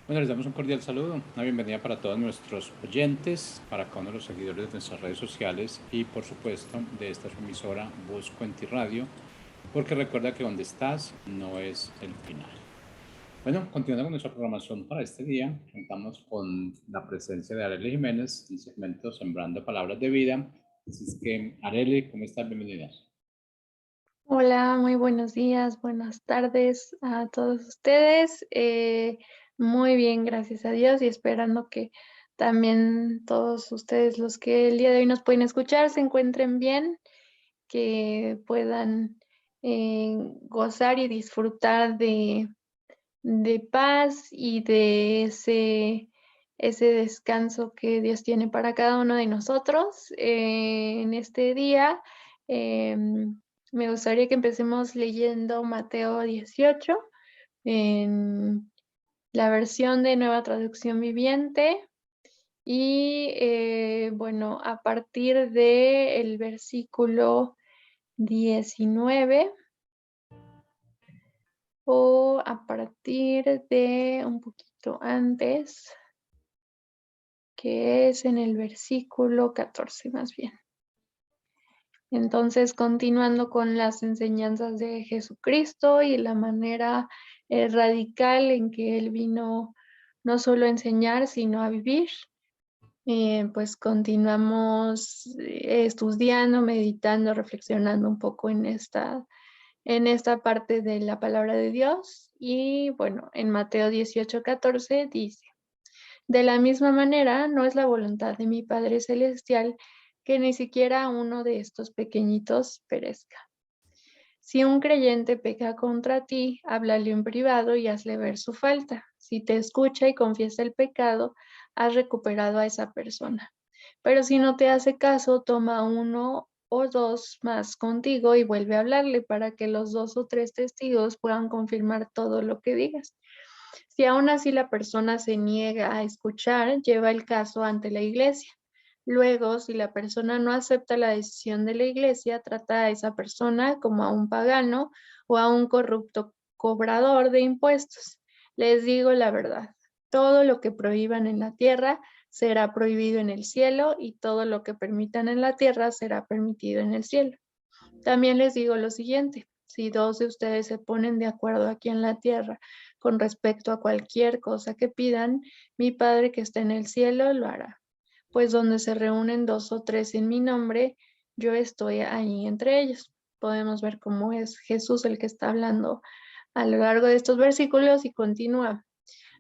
Bueno, les damos un cordial saludo, una bienvenida para todos nuestros oyentes, para cada uno de los seguidores de nuestras redes sociales y por supuesto de esta su emisora Voz Cuenti Radio, porque recuerda que donde estás no es el final. Bueno, continuando con nuestra programación para este día, contamos con la presencia de Arely Jiménez en el segmento Sembrando Palabras de Vida. Así es que, Arely, ¿cómo estás? Bienvenida. Hola, muy buenos días, buenas tardes a todos ustedes. Muy bien, gracias a Dios y esperando que también todos ustedes, los que el día de hoy nos pueden escuchar, se encuentren bien, que puedan gozar y disfrutar de paz y de ese descanso que Dios tiene para cada uno de nosotros. En este día, me gustaría que empecemos leyendo Mateo 18 en la versión de Nueva Traducción Viviente y, bueno, a partir del versículo 19 o a partir de un poquito antes, que es en el versículo 14 más bien. Entonces, continuando con las enseñanzas de Jesucristo y la manera radical en que Él vino no solo a enseñar, sino a vivir, pues continuamos estudiando, meditando, reflexionando un poco en esta parte de la palabra de Dios. Y bueno, en Mateo 18:14 dice. De la misma manera, no es la voluntad de mi Padre Celestial que ni siquiera uno de estos pequeñitos perezca. Si un creyente peca contra ti, háblale en privado y hazle ver su falta. Si te escucha y confiesa el pecado, has recuperado a esa persona. Pero si no te hace caso, toma uno o dos más contigo y vuelve a hablarle para que los dos o tres testigos puedan confirmar todo lo que digas. Si aún así la persona se niega a escuchar, lleva el caso ante la iglesia. Luego, si la persona no acepta la decisión de la iglesia, trata a esa persona como a un pagano o a un corrupto cobrador de impuestos. Les digo la verdad, todo lo que prohíban en la tierra será prohibido en el cielo y todo lo que permitan en la tierra será permitido en el cielo. También les digo lo siguiente, si dos de ustedes se ponen de acuerdo aquí en la tierra con respecto a cualquier cosa que pidan, mi Padre que está en el cielo lo hará. Pues donde se reúnen dos o tres en mi nombre, yo estoy ahí entre ellos. Podemos ver cómo es Jesús el que está hablando a lo largo de estos versículos y continúa.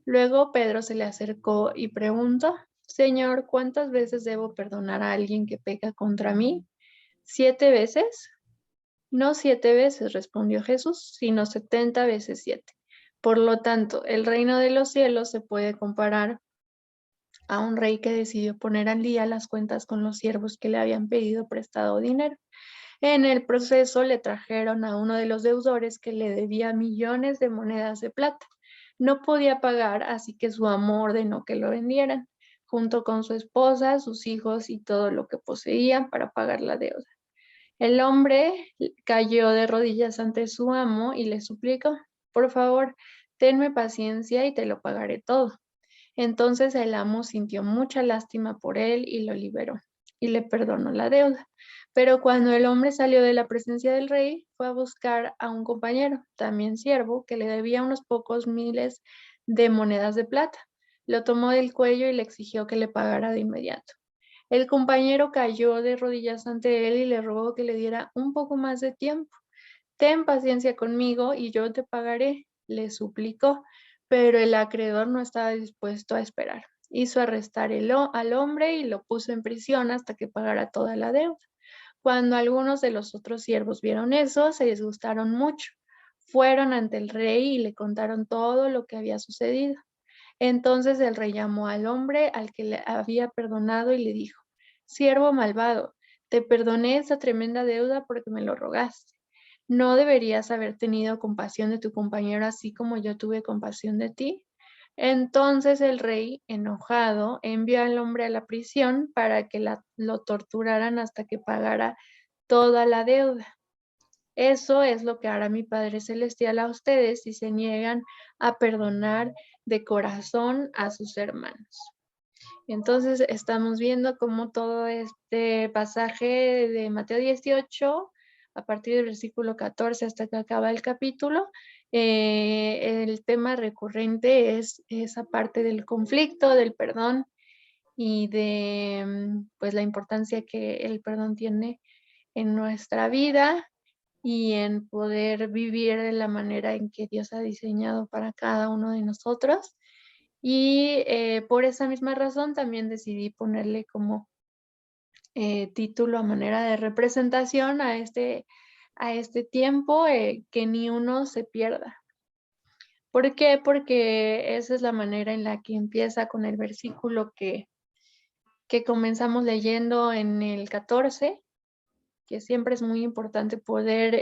Luego Pedro se le acercó y preguntó, Señor, ¿cuántas veces debo perdonar a alguien que peca contra mí? ¿7 veces? No 7 veces, respondió Jesús, sino 70 veces 7. Por lo tanto, el reino de los cielos se puede comparar a un rey que decidió poner al día las cuentas con los siervos que le habían pedido prestado dinero. En el proceso le trajeron a uno de los deudores que le debía millones de monedas de plata. No podía pagar, así que su amo ordenó que lo vendieran, junto con su esposa, sus hijos y todo lo que poseían para pagar la deuda. El hombre cayó de rodillas ante su amo y le suplicó, por favor, tenme paciencia y te lo pagaré todo. Entonces el amo sintió mucha lástima por él y lo liberó y le perdonó la deuda. Pero cuando el hombre salió de la presencia del rey, fue a buscar a un compañero, también siervo, que le debía unos pocos miles de monedas de plata. Lo tomó del cuello y le exigió que le pagara de inmediato. El compañero cayó de rodillas ante él y le rogó que le diera un poco más de tiempo. Ten paciencia conmigo y yo te pagaré, le suplicó, pero el acreedor no estaba dispuesto a esperar. Hizo arrestar al hombre y lo puso en prisión hasta que pagara toda la deuda. Cuando algunos de los otros siervos vieron eso, se disgustaron mucho. Fueron ante el rey y le contaron todo lo que había sucedido. Entonces el rey llamó al hombre al que le había perdonado y le dijo, Siervo malvado, te perdoné esa tremenda deuda porque me lo rogaste. ¿No deberías haber tenido compasión de tu compañero así como yo tuve compasión de ti? Entonces el rey, enojado, envió al hombre a la prisión para que lo torturaran hasta que pagara toda la deuda. Eso es lo que hará mi Padre Celestial a ustedes si se niegan a perdonar de corazón a sus hermanos. Entonces, estamos viendo cómo todo este pasaje de Mateo 18, a partir del versículo 14 hasta que acaba el capítulo, el tema recurrente es esa parte del conflicto, del perdón y de, pues, la importancia que el perdón tiene en nuestra vida y en poder vivir de la manera en que Dios ha diseñado para cada uno de nosotros. Y, por esa misma razón también decidí ponerle como, título a manera de representación a este tiempo, que ni uno se pierda. ¿Por qué? Porque esa es la manera en la que empieza con el versículo que comenzamos leyendo en el 14, que siempre es muy importante poder,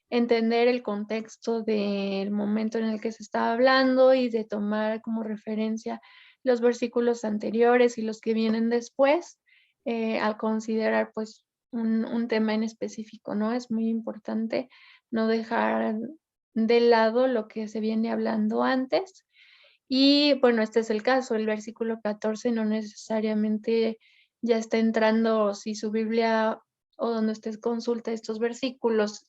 entender el contexto del momento en el que se está hablando y de tomar como referencia los versículos anteriores y los que vienen después, al considerar pues un tema en específico, ¿no? Es muy importante no dejar de lado lo que se viene hablando antes. Y bueno, este es el caso, el versículo 14 no necesariamente ya está entrando, si su Biblia o donde usted consulta estos versículos,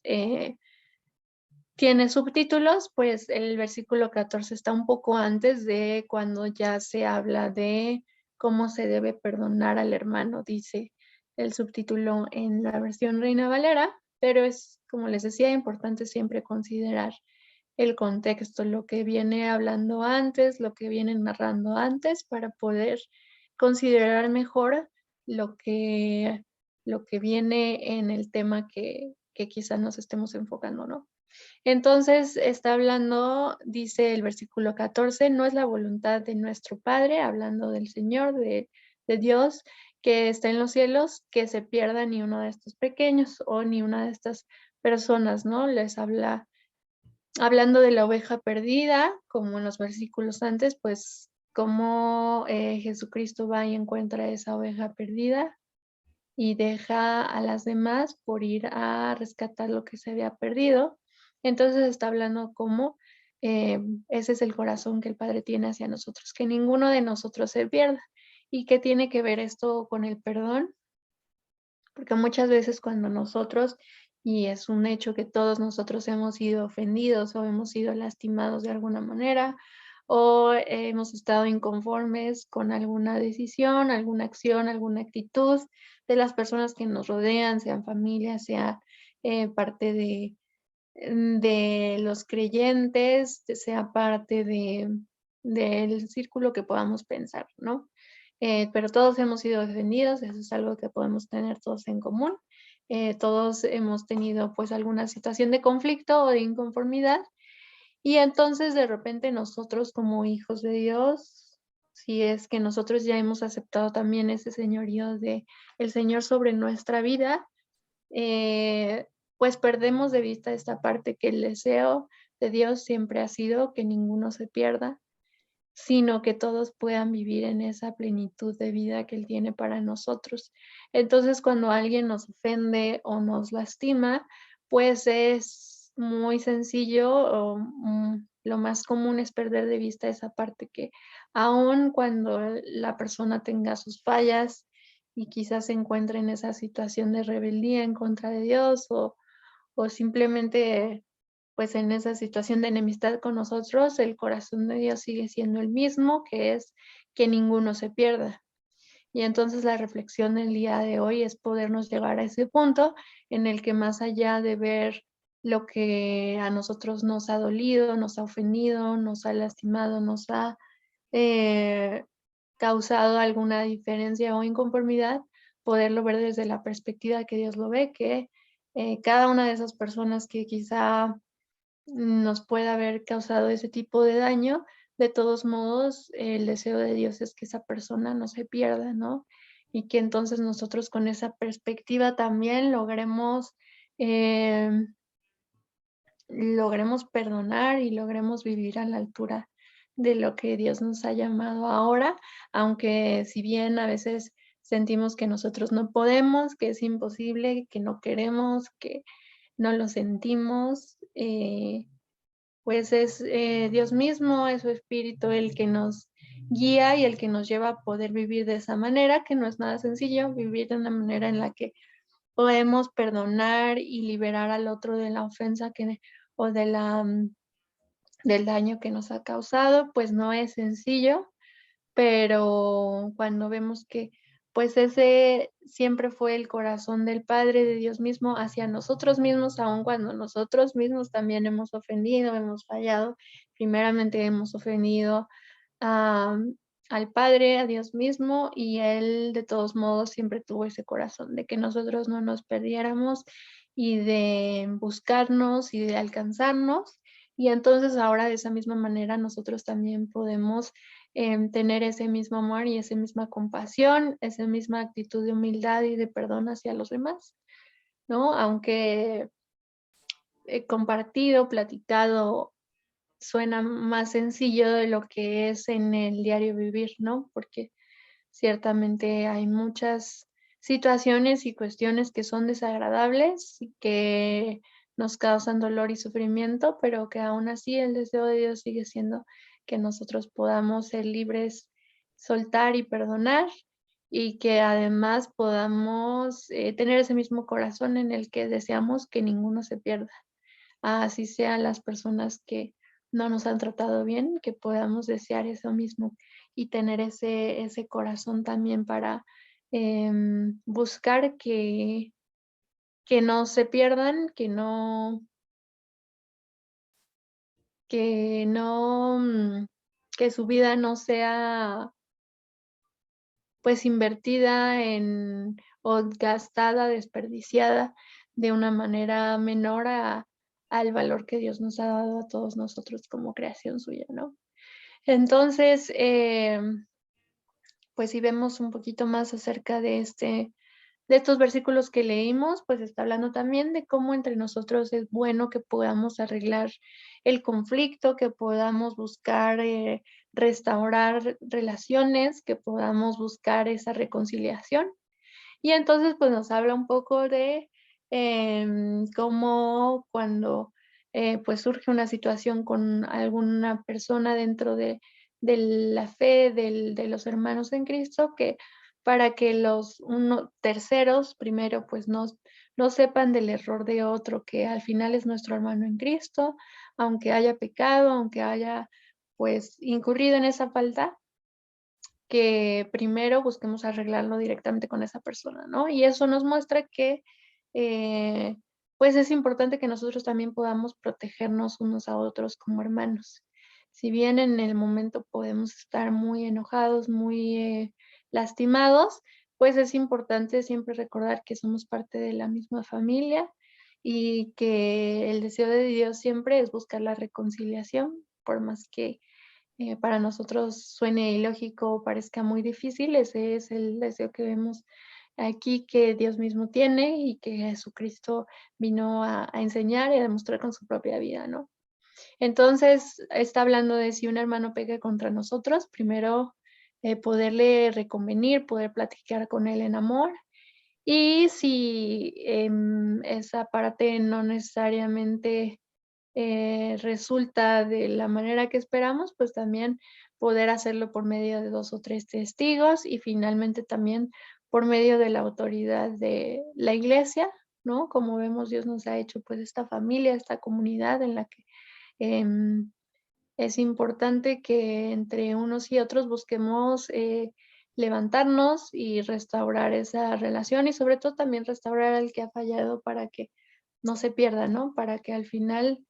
tiene subtítulos, pues el versículo 14 está un poco antes de cuando ya se habla de cómo se debe perdonar al hermano, dice el subtítulo en la versión Reina Valera, pero es, como les decía, importante siempre considerar el contexto, lo que viene hablando antes, lo que viene narrando antes, para poder considerar mejor lo que, lo que viene en el tema que quizás nos estemos enfocando, ¿no? Entonces, está hablando, dice el versículo 14, no es la voluntad de nuestro Padre, hablando del Señor, de Dios, que está en los cielos, que se pierda ni uno de estos pequeños o ni una de estas personas, ¿no? Les habla, hablando de la oveja perdida, como en los versículos antes, pues, cómo Jesucristo va y encuentra esa oveja perdida y deja a las demás por ir a rescatar lo que se había perdido. Entonces está hablando como ese es el corazón que el Padre tiene hacia nosotros, que ninguno de nosotros se pierda. ¿Y qué tiene que ver esto con el perdón? Porque muchas veces cuando nosotros, y es un hecho que todos nosotros hemos sido ofendidos o hemos sido lastimados de alguna manera, o hemos estado inconformes con alguna decisión, alguna acción, alguna actitud de las personas que nos rodean, sean familia, sea parte de los creyentes, sea parte del círculo que podamos pensar, ¿no? Pero todos hemos sido defendidos, eso es algo que podemos tener todos en común. Todos hemos tenido pues alguna situación de conflicto o de inconformidad y entonces de repente nosotros como hijos de Dios, si es que nosotros ya hemos aceptado también ese señorío de el Señor sobre nuestra vida, eh, pues perdemos de vista esta parte que el deseo de Dios siempre ha sido que ninguno se pierda, sino que todos puedan vivir en esa plenitud de vida que Él tiene para nosotros. Entonces, cuando alguien nos ofende o nos lastima, pues es muy sencillo o lo más común es perder de vista esa parte que aun cuando la persona tenga sus fallas y quizás se encuentre en esa situación de rebeldía en contra de Dios o simplemente pues en esa situación de enemistad con nosotros, el corazón de Dios sigue siendo el mismo, que es que ninguno se pierda. Y entonces la reflexión del día de hoy es podernos llegar a ese punto en el que más allá de ver lo que a nosotros nos ha dolido, nos ha ofendido, nos ha lastimado, nos ha eh, causado alguna diferencia o inconformidad, poderlo ver desde la perspectiva que Dios lo ve, que cada una de esas personas que quizá nos puede haber causado ese tipo de daño, de todos modos, el deseo de Dios es que esa persona no se pierda, ¿no? Y que entonces nosotros con esa perspectiva también em, logremos perdonar y logremos vivir a la altura de lo que Dios nos ha llamado ahora, aunque si bien a veces sentimos que nosotros no podemos, que es imposible, que no queremos, no lo sentimos, pues es Dios mismo, es su espíritu el que nos guía y el que nos lleva a poder vivir de esa manera, que no es nada sencillo, vivir de una manera en la que podemos perdonar y liberar al otro de la ofensa o del daño que nos ha causado, pues no es sencillo, pero cuando vemos que pues ese siempre fue el corazón del Padre, de Dios mismo, hacia nosotros mismos, aun cuando nosotros mismos también hemos ofendido, hemos fallado, primeramente hemos ofendido a al Padre, a Dios mismo, y Él de todos modos siempre tuvo ese corazón de que nosotros no nos perdiéramos y de buscarnos y de alcanzarnos. Y entonces ahora de esa misma manera nosotros también podemos tener ese mismo amor y esa misma compasión, esa misma actitud de humildad y de perdón hacia los demás, ¿no? Aunque compartido, platicado, suena más sencillo de lo que es en el diario vivir, ¿no? Porque ciertamente hay muchas situaciones y cuestiones que son desagradables y que nos causan dolor y sufrimiento, pero que aún así el deseo de Dios sigue siendo que nosotros podamos ser libres, soltar y perdonar, y que además podamos tener ese mismo corazón en el que deseamos que ninguno se pierda. Así sean las personas que no nos han tratado bien, que podamos desear eso mismo y tener ese corazón también para buscar que no se pierdan, que no, que su vida no sea pues invertida en o gastada, desperdiciada de una manera menor al valor que Dios nos ha dado a todos nosotros como creación suya, ¿no? Entonces, pues si vemos un poquito más acerca de estos versículos que leímos, pues está hablando también de cómo entre nosotros es bueno que podamos arreglar el conflicto, que podamos buscar restaurar relaciones, que podamos buscar esa reconciliación. Y entonces, pues nos habla un poco de cómo cuando pues surge una situación con alguna persona dentro de la fe de los hermanos en Cristo, que para que terceros primero pues no sepan del error de otro, que al final es nuestro hermano en Cristo, aunque haya pecado, aunque haya pues incurrido en esa falta, que primero busquemos arreglarlo directamente con esa persona, ¿no? Y eso nos muestra que, eh, pues, es importante que nosotros también podamos protegernos unos a otros como hermanos. Si bien en el momento podemos estar muy enojados, muy, lastimados, pues, es importante siempre recordar que somos parte de la misma familia y que el deseo de Dios siempre es buscar la reconciliación, por más que para nosotros suene ilógico o parezca muy difícil, ese es el deseo que vemos aquí que Dios mismo tiene y que Jesucristo vino a enseñar y a demostrar con su propia vida, ¿no? Entonces, está hablando de si un hermano peca contra nosotros, primero poderle reconvenir, poder platicar con él en amor. Y si esa parte no necesariamente resulta de la manera que esperamos, pues también poder hacerlo por medio de 2 o 3 testigos y finalmente también por medio de la autoridad de la iglesia, ¿no? Como vemos, Dios nos ha hecho, pues, esta familia, esta comunidad en la que, em, es importante que entre unos y otros busquemos, levantarnos y restaurar esa relación y, sobre todo, también restaurar al que ha fallado para que no se pierda, ¿no? Para que al final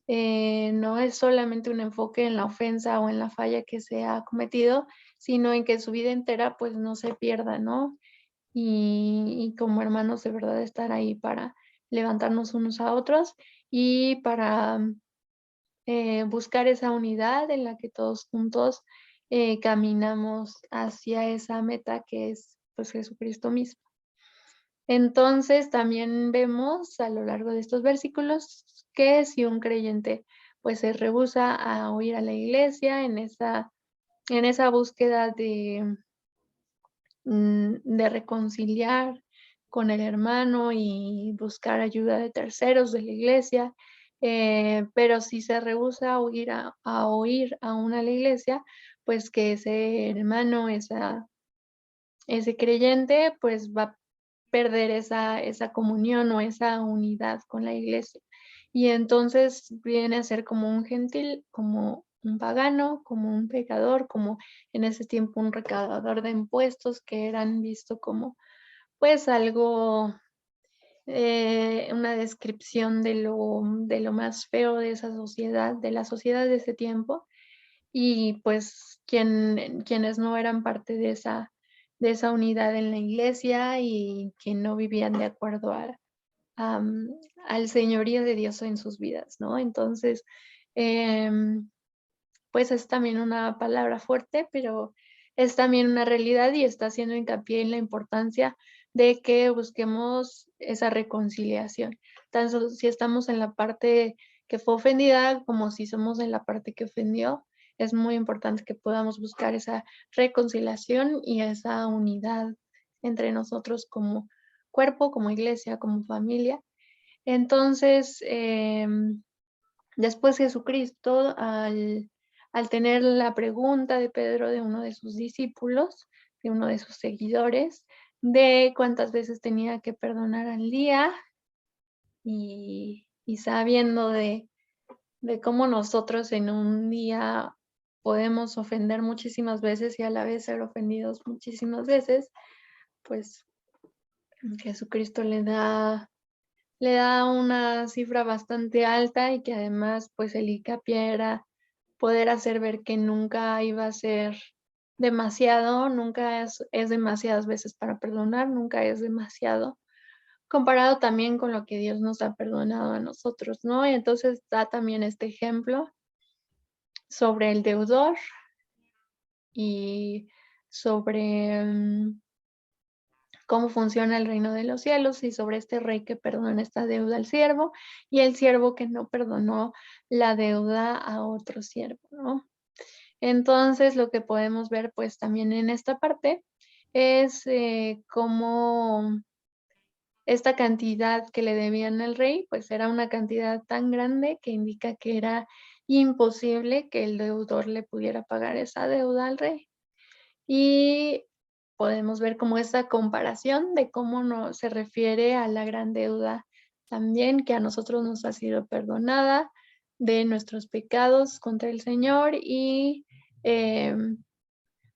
no es solamente un enfoque en la ofensa o en la falla que se ha cometido, sino en que su vida entera, pues, no se pierda, ¿no? Y como hermanos, de verdad, estar ahí para levantarnos unos a otros y para, buscar esa unidad en la que todos juntos, caminamos hacia esa meta que es, pues, Jesucristo mismo. Entonces, también vemos a lo largo de estos versículos que si un creyente, pues, se rehúsa a ir a la iglesia en esa búsqueda de reconciliar, con el hermano y buscar ayuda de terceros de la iglesia, pero si se rehúsa a oír aún a la iglesia, pues que ese hermano, ese creyente, pues va a perder esa comunión o esa unidad con la iglesia. Y entonces viene a ser como un gentil, como un pagano, como un pecador, como en ese tiempo un recaudador de impuestos que eran visto como pues algo, una descripción de lo más feo de esa sociedad, de la sociedad de ese tiempo. Y pues quienes no eran parte de esa unidad en la iglesia y que no vivían de acuerdo al señorío de Dios en sus vidas, ¿no? Entonces, em, pues es también una palabra fuerte, pero es también una realidad y está haciendo hincapié en la importancia de que busquemos esa reconciliación, tanto si estamos en la parte que fue ofendida como si somos en la parte que ofendió. Es muy importante que podamos buscar esa reconciliación y esa unidad entre nosotros como cuerpo, como iglesia, como familia. Entonces, después Jesucristo, al tener la pregunta de Pedro, de uno de sus discípulos, de uno de sus seguidores, de cuántas veces tenía que perdonar al día, y sabiendo de cómo nosotros en un día podemos ofender muchísimas veces y a la vez ser ofendidos muchísimas veces, pues Jesucristo le da una cifra bastante alta y que además, pues, el hincapié era poder hacer ver que nunca iba a ser demasiado, nunca es demasiadas veces para perdonar, nunca es demasiado, comparado también con lo que Dios nos ha perdonado a nosotros, ¿no? Y entonces da también este ejemplo sobre el deudor y sobre, cómo funciona el reino de los cielos y sobre este rey que perdona esta deuda al siervo y el siervo que no perdonó la deuda a otro siervo, ¿no? Entonces, lo que podemos ver, pues, también en esta parte es, cómo esta cantidad que le debían al rey, pues, era una cantidad tan grande que indica que era imposible que el deudor le pudiera pagar esa deuda al rey. Y podemos ver como esa comparación de cómo no se refiere a la gran deuda también que a nosotros nos ha sido perdonada de nuestros pecados contra el Señor y, em,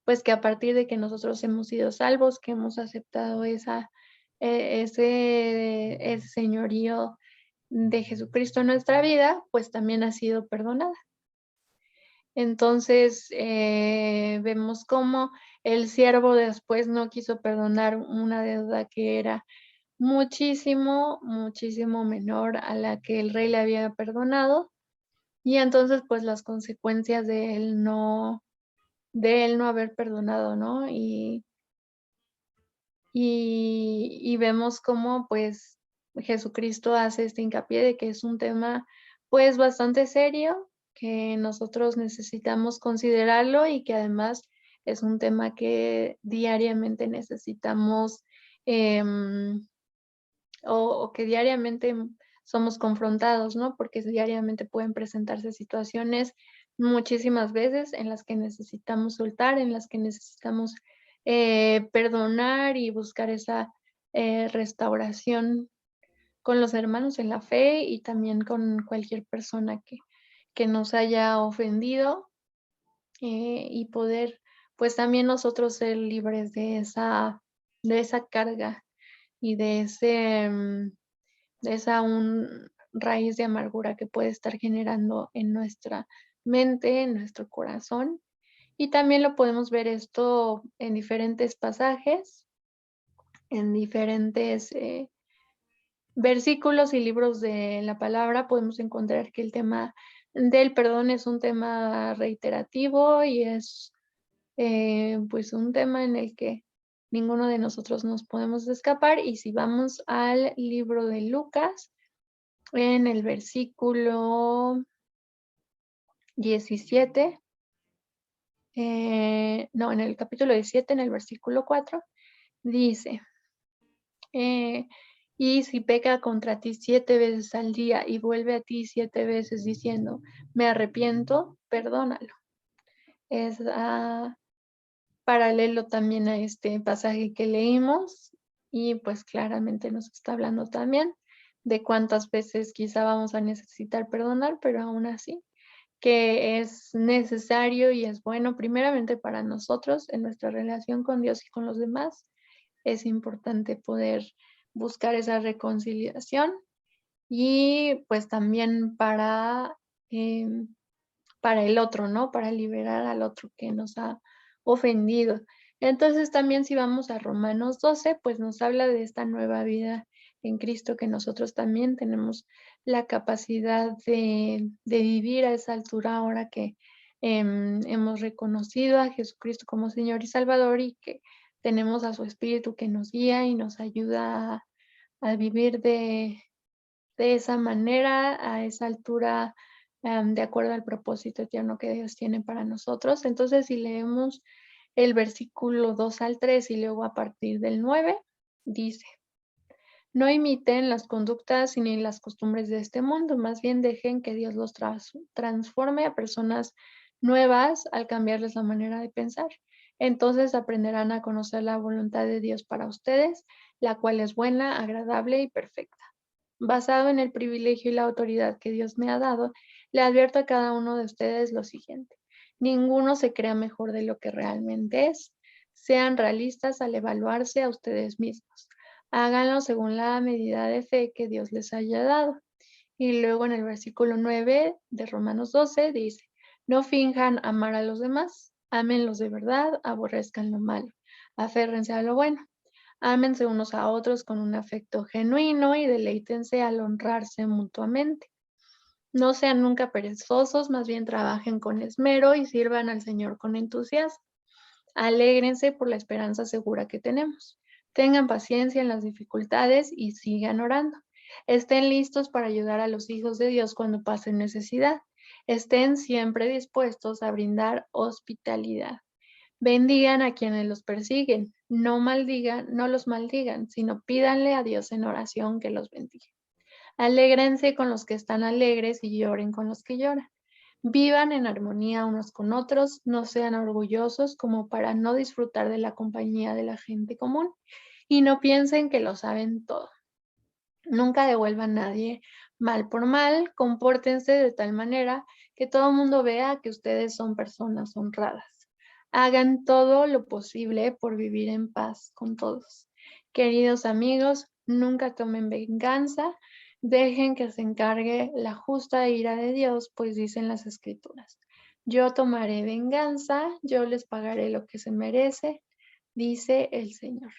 pues, que a partir de que nosotros hemos sido salvos, que hemos aceptado ese señorío de Jesucristo en nuestra vida, pues, también ha sido perdonada. Entonces, vemos cómo el siervo después no quiso perdonar una deuda que era muchísimo, muchísimo menor a la que el rey le había perdonado, y entonces, pues, las consecuencias de él no haber perdonado, ¿no? Y vemos cómo, pues, Jesucristo hace este hincapié de que es un tema, pues, bastante serio, que nosotros necesitamos considerarlo y que además es un tema que diariamente necesitamos, em, o que diariamente somos confrontados, ¿no? Porque diariamente pueden presentarse situaciones muchísimas veces en las que necesitamos soltar, en las que necesitamos, perdonar y buscar esa, restauración con los hermanos en la fe y también con cualquier persona que nos haya ofendido, y poder, pues, también nosotros ser libres de esa carga y de esa raíz de amargura que puede estar generando en nuestra mente, en nuestro corazón. Y también lo podemos ver esto en diferentes pasajes, en diferentes, versículos y libros de la palabra. Podemos encontrar que el tema del perdón es un tema reiterativo y es, pues, un tema en el que ninguno de nosotros nos podemos escapar. Y si vamos al libro de Lucas, en el versículo 17, no, en el capítulo 17, en el versículo 4, dice: eh, y si peca contra ti 7 veces al día y vuelve a ti 7 veces diciendo, me arrepiento, perdónalo. Es paralelo también a este pasaje que leímos y pues claramente nos está hablando también de cuántas veces quizá vamos a necesitar perdonar, pero aún así que es necesario y es bueno primeramente para nosotros en nuestra relación con Dios y con los demás. Es importante poder buscar esa reconciliación y pues también para el otro, ¿no? Para liberar al otro que nos ha ofendido. Entonces, también si vamos a Romanos 12, pues nos habla de esta nueva vida en Cristo que nosotros también tenemos la capacidad de vivir a esa altura ahora que hemos reconocido a Jesucristo como Señor y Salvador y que tenemos a su Espíritu que nos guía y nos ayuda a vivir de esa manera, a esa altura, de acuerdo al propósito eterno que Dios tiene para nosotros. Entonces, si leemos el versículo 2 al 3 y luego a partir del 9 dice: "No imiten las conductas ni las costumbres de este mundo, más bien dejen que Dios los transforme a personas nuevas al cambiarles la manera de pensar. Entonces aprenderán a conocer la voluntad de Dios para ustedes, la cual es buena, agradable y perfecta. Basado en el privilegio y la autoridad que Dios me ha dado, le advierto a cada uno de ustedes lo siguiente: ninguno se crea mejor de lo que realmente es. Sean realistas al evaluarse a ustedes mismos. Háganlo según la medida de fe que Dios les haya dado". Y luego en el versículo 9 de Romanos 12 dice: "No finjan amar a los demás, ámenlos de verdad, aborrezcan lo malo, aférrense a lo bueno. Ámense unos a otros con un afecto genuino y deleítense al honrarse mutuamente. No sean nunca perezosos, más bien trabajen con esmero y sirvan al Señor con entusiasmo. Alégrense por la esperanza segura que tenemos. Tengan paciencia en las dificultades y sigan orando. Estén listos para ayudar a los hijos de Dios cuando pasen necesidad. Estén siempre dispuestos a brindar hospitalidad. Bendigan a quienes los persiguen, no los maldigan, sino pídanle a Dios en oración que los bendiga. Alégrense con los que están alegres y lloren con los que lloran. Vivan en armonía unos con otros, no sean orgullosos como para no disfrutar de la compañía de la gente común y no piensen que lo saben todo. Nunca devuelvan a nadie mal por mal, compórtense de tal manera que todo el mundo vea que ustedes son personas honradas. Hagan todo lo posible por vivir en paz con todos. Queridos amigos, nunca tomen venganza, dejen que se encargue la justa ira de Dios, pues dicen las Escrituras: yo tomaré venganza, yo les pagaré lo que se merece, dice el Señor.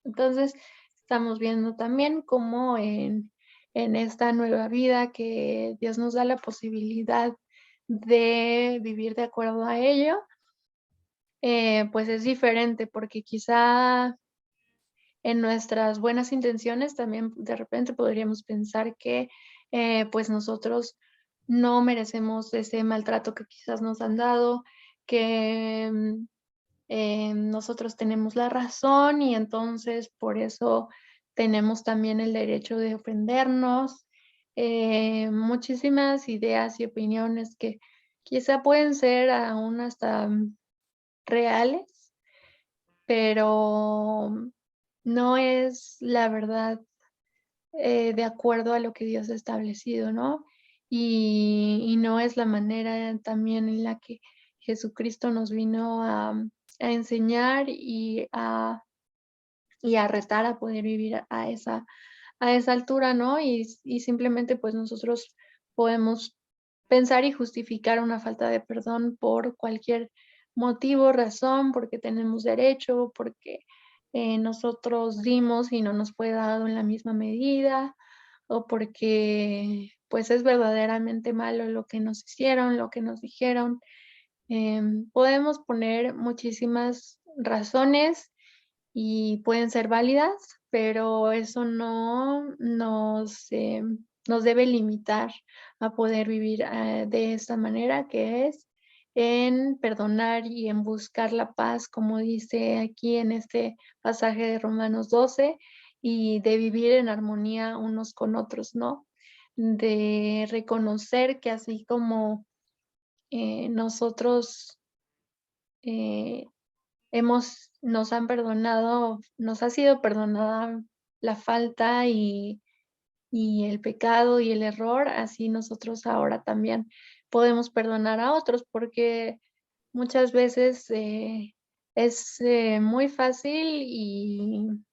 Entonces, estamos viendo también cómo en esta nueva vida que Dios nos da la posibilidad de vivir de acuerdo a ello, pues es diferente, porque quizá en nuestras buenas intenciones también de repente podríamos pensar que, pues nosotros no merecemos ese maltrato que quizás nos han dado, que nosotros tenemos la razón y entonces por eso tenemos también el derecho de ofendernos. Muchísimas ideas y opiniones que quizá pueden ser aún hasta reales, pero no es la verdad de acuerdo a lo que Dios ha establecido, ¿no? Y no es la manera también en la que Jesucristo nos vino a enseñar y a retar a poder vivir a esa altura, ¿no? Y simplemente, pues, nosotros podemos pensar y justificar una falta de perdón por cualquier motivo, razón, porque tenemos derecho, porque, nosotros dimos y no nos fue dado en la misma medida, o porque, pues, es verdaderamente malo lo que nos hicieron, lo que nos dijeron. Podemos poner muchísimas razones y pueden ser válidas, pero eso no nos debe limitar a poder vivir, de esta manera, que es en perdonar y en buscar la paz, como dice aquí en este pasaje de Romanos 12, y de vivir en armonía unos con otros, ¿no? De reconocer que así como nosotros eh, nos han perdonado, nos ha sido perdonada la falta y el pecado y el error, así nosotros ahora también podemos perdonar a otros, porque muchas veces es muy fácil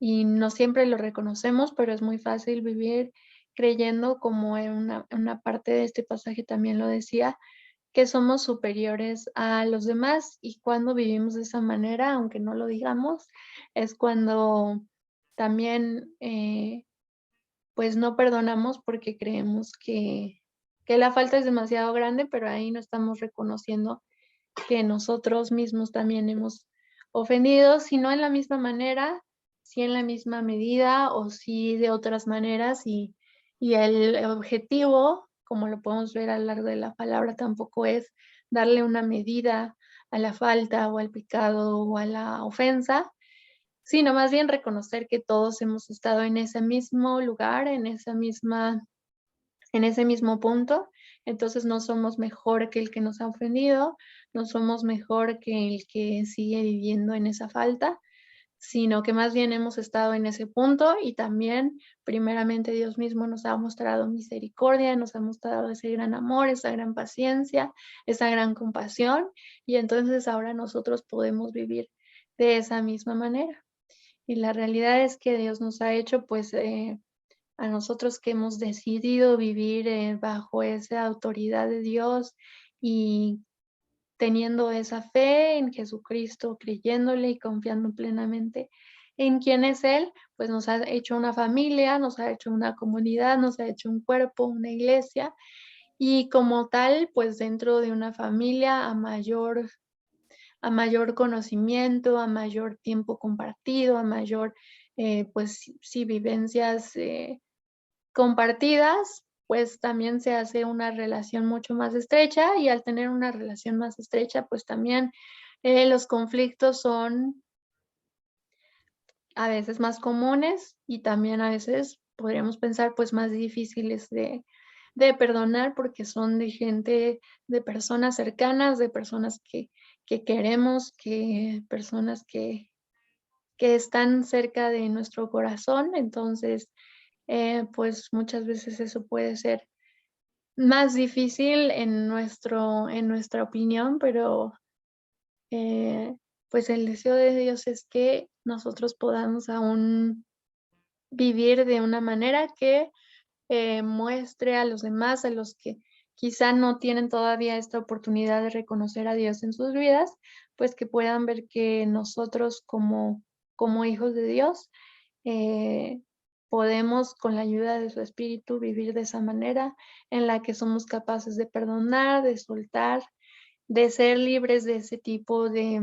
y no siempre lo reconocemos, pero es muy fácil vivir creyendo, como en una parte de este pasaje también lo decía, que somos superiores a los demás, y cuando vivimos de esa manera, aunque no lo digamos, es cuando también, pues, no perdonamos porque creemos que la falta es demasiado grande, pero ahí no estamos reconociendo que nosotros mismos también hemos ofendido, si no en la misma manera, si en la misma medida o si de otras maneras, y el objetivo, como lo podemos ver a lo largo de la palabra, tampoco es darle una medida a la falta o al pecado o a la ofensa, sino más bien reconocer que todos hemos estado en ese mismo lugar, en ese mismo punto. Entonces no somos mejor que el que nos ha ofendido, no somos mejor que el que sigue viviendo en esa falta, sino que más bien hemos estado en ese punto, y también primeramente Dios mismo nos ha mostrado misericordia, nos ha mostrado ese gran amor, esa gran paciencia, esa gran compasión, y entonces ahora nosotros podemos vivir de esa misma manera. Y la realidad es que Dios nos ha hecho, pues, a nosotros que hemos decidido vivir, bajo esa autoridad de Dios y teniendo esa fe en Jesucristo, creyéndole y confiando plenamente en quién es Él, pues nos ha hecho una familia, nos ha hecho una comunidad, nos ha hecho un cuerpo, una iglesia, y como tal, pues dentro de una familia a mayor conocimiento, a mayor tiempo compartido, a mayor, pues sí, vivencias, compartidas, pues también se hace una relación mucho más estrecha, y al tener una relación más estrecha, pues también los conflictos son a veces más comunes y también a veces podríamos pensar pues más difíciles de perdonar, porque son de gente, de personas cercanas, de personas que queremos, que personas que están cerca de nuestro corazón. Entonces, pues muchas veces eso puede ser más difícil en nuestra opinión, pero, pues, el deseo de Dios es que nosotros podamos aún vivir de una manera que, muestre a los demás, a los que quizá no tienen todavía esta oportunidad de reconocer a Dios en sus vidas, pues, que puedan ver que nosotros como hijos de Dios, eh, podemos, con la ayuda de su espíritu, vivir de esa manera en la que somos capaces de perdonar, de soltar, de ser libres de ese tipo de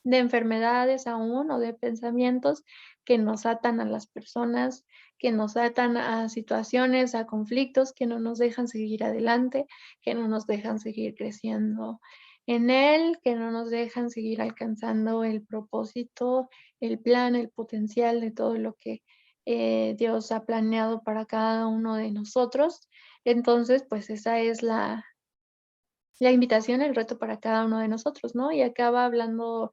enfermedades aún, o de pensamientos que nos atan a las personas, que nos atan a situaciones, a conflictos que no nos dejan seguir adelante, que no nos dejan seguir creciendo en Él, que no nos dejan seguir alcanzando el propósito, el plan, el potencial de todo lo que Dios ha planeado para cada uno de nosotros. Entonces, pues esa es la invitación, el reto para cada uno de nosotros, ¿no? Y acaba hablando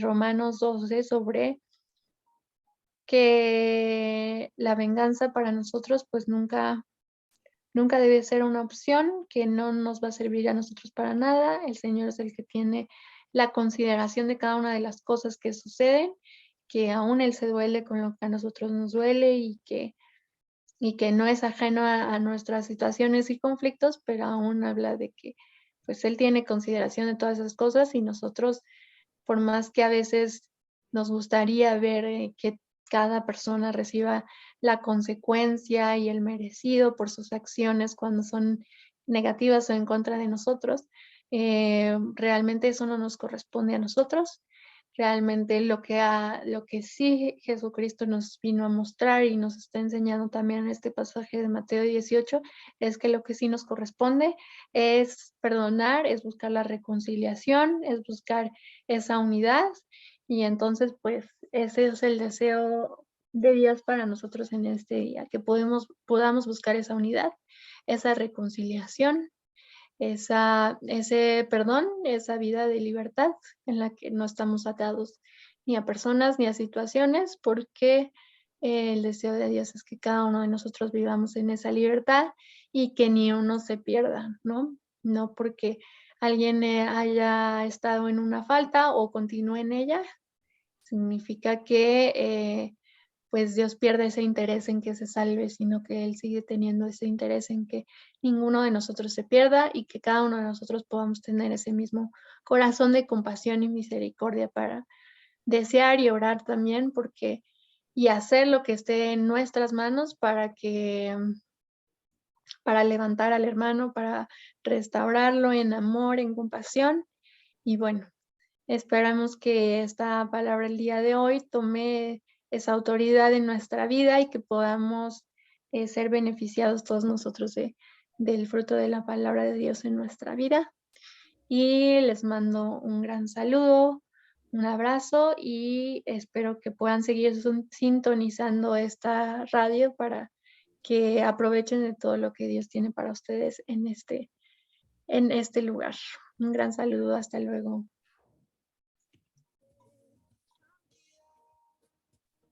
Romanos 12 sobre que la venganza para nosotros, pues nunca debe ser una opción, que no nos va a servir a nosotros para nada. El Señor es el que tiene la consideración de cada una de las cosas que suceden, que aún Él se duele con lo que a nosotros nos duele, y que no es ajeno a nuestras situaciones y conflictos, pero aún habla de que, pues, Él tiene consideración de todas esas cosas, y nosotros, por más que a veces nos gustaría ver, que cada persona reciba la consecuencia y el merecido por sus acciones cuando son negativas o en contra de nosotros, realmente eso no nos corresponde a nosotros. Realmente lo que sí Jesucristo nos vino a mostrar y nos está enseñando también en este pasaje de Mateo 18, es que lo que sí nos corresponde es perdonar, es buscar la reconciliación, es buscar esa unidad. Y entonces, pues, ese es el deseo de Dios para nosotros en este día, que podamos buscar esa unidad, esa reconciliación, ese perdón, esa vida de libertad en la que no estamos atados ni a personas ni a situaciones, porque el deseo de Dios es que cada uno de nosotros vivamos en esa libertad y que ni uno se pierda, ¿no? No porque alguien haya estado en una falta o continúe en ella, significa que pues Dios pierde ese interés en que se salve, sino que Él sigue teniendo ese interés en que ninguno de nosotros se pierda y que cada uno de nosotros podamos tener ese mismo corazón de compasión y misericordia para desear y orar también, porque y hacer lo que esté en nuestras manos para levantar al hermano, para restaurarlo en amor, en compasión. Y bueno, esperamos que esta palabra el día de hoy tome esa autoridad en nuestra vida y que podamos ser beneficiados todos nosotros del fruto de la palabra de Dios en nuestra vida. Y les mando un gran saludo, un abrazo y espero que puedan seguir sintonizando esta radio para que aprovechen de todo lo que Dios tiene para ustedes en este lugar. Un gran saludo, hasta luego.